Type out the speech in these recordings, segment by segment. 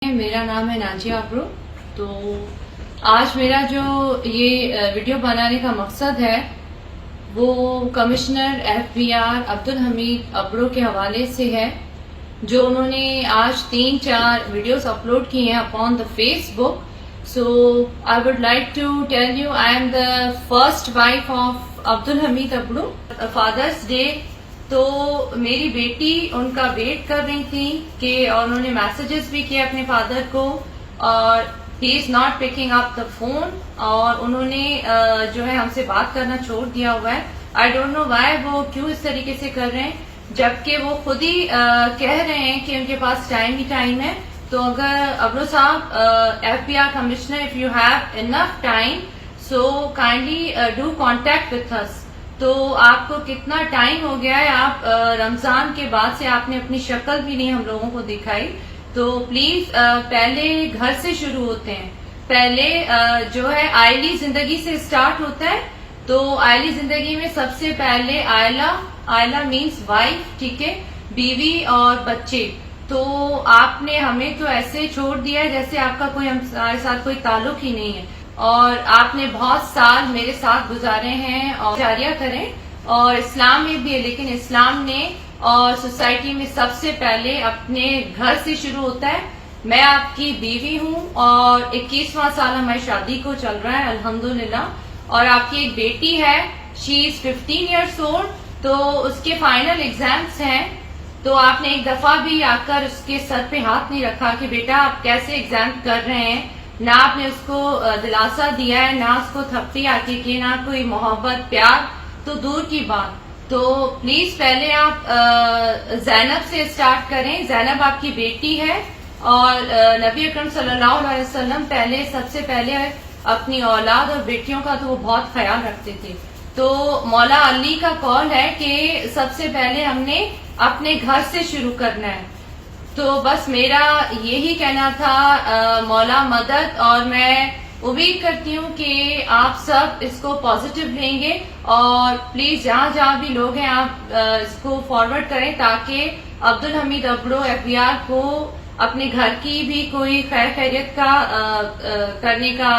میرا نام ہے ناجیہ ابرو. تو آج میرا جو یہ ویڈیو بنانے کا مقصد ہے وہ commissioner F B R Abdul Hamid Abro کے حوالے سے ہے، جو انہوں نے آج 3-4 ویڈیوز اپلوڈ کی ہیں upon the Facebook. So I would like to tell you I am the first wife of Abdul Hamid Abro. Father's Day تو میری بیٹی ان کا ویٹ کر رہی تھی کہ اور انہوں نے میسیجز بھی کیے اپنے فادر کو اور he is not picking up the phone, اور انہوں نے جو ہے ہم سے بات کرنا چھوڑ دیا ہوا ہے. آئی ڈونٹ نو وائی وہ کیوں اس طریقے سے کر رہے ہیں، جبکہ وہ خود ہی کہہ رہے ہیں کہ ان کے پاس ٹائم ہی ٹائم ہے. تو اگر ابرو صاحب F B R commissioner if you have enough time so kindly do contact with us. تو آپ کو کتنا ٹائم ہو گیا ہے، آپ رمضان کے بعد سے آپ نے اپنی شکل بھی نہیں ہم لوگوں کو دکھائی. تو پلیز پہلے گھر سے شروع ہوتے ہیں، پہلے جو ہے آئلی زندگی سے اسٹارٹ ہوتا ہے. تو آئلی زندگی میں سب سے پہلے آئلہ مینس وائف، ٹھیک ہے، بیوی اور بچے. تو آپ نے ہمیں تو ایسے چھوڑ دیا ہے جیسے آپ کا کوئی ہمارے ساتھ کوئی تعلق ہی نہیں ہے، اور آپ نے بہت سال میرے ساتھ گزارے ہیں اور جاریہ کریں. اور اسلام میں بھی ہے، لیکن اسلام نے اور سوسائٹی میں سب سے پہلے اپنے گھر سے شروع ہوتا ہے. میں آپ کی بیوی ہوں اور 21واں سال ہماری شادی کو چل رہا ہے الحمدللہ. اور آپ کی ایک بیٹی ہے، شی از 15 ایئرس اولڈ. تو اس کے فائنل ایگزامس ہیں. تو آپ نے ایک دفعہ بھی آ کر اس کے سر پہ ہاتھ نہیں رکھا کہ بیٹا آپ کیسے ایگزام کر رہے ہیں. نہ آپ نے اس کو دلاسا دیا ہے، نہ اس کو تھپڑی آتی کی، نہ کوئی محبت پیار، تو دور کی بات. تو پلیز پہلے آپ زینب سے اسٹارٹ کریں. زینب آپ کی بیٹی ہے اور نبی اکرم صلی اللہ علیہ وسلم پہلے سب سے پہلے اپنی اولاد اور بیٹیوں کا تو وہ بہت خیال رکھتے تھے. تو مولا علی کا قول ہے کہ سب سے پہلے ہم نے اپنے گھر سے شروع کرنا ہے. تو بس میرا یہی کہنا تھا. مولا مدد، اور میں امید کرتی ہوں کہ آپ سب اس کو پازیٹیو لیں گے، اور پلیز جہاں جہاں بھی لوگ ہیں آپ اس کو فارورڈ کریں تاکہ عبدالحمید ابرو ایف بی آر کو اپنے گھر کی بھی کوئی خیر خیریت کا کرنے کا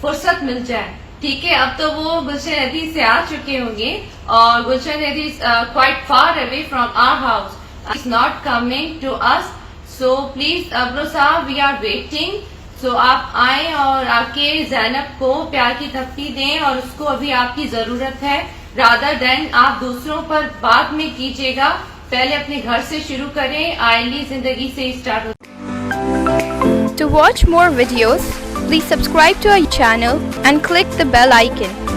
فرصت مل جائے. ٹھیک ہے، اب تو وہ گلشن ندی سے آ چکے ہوں گے، اور گلشن ندی quite far away from our house. It's not coming to us. So please ابرو صاحب we are waiting. So آپ آئیں اور آ کے زینب کو پیار کی تھپڑی دیں، اور اس کو ابھی آپ کی ضرورت ہے. rather than آپ دوسروں پر بعد میں کیجیے گا، پہلے اپنے گھر سے شروع کریں. آئلی زندگی سے اسٹارٹ ہوتا ہے. To watch more videos, please subscribe to our channel and click the bell icon.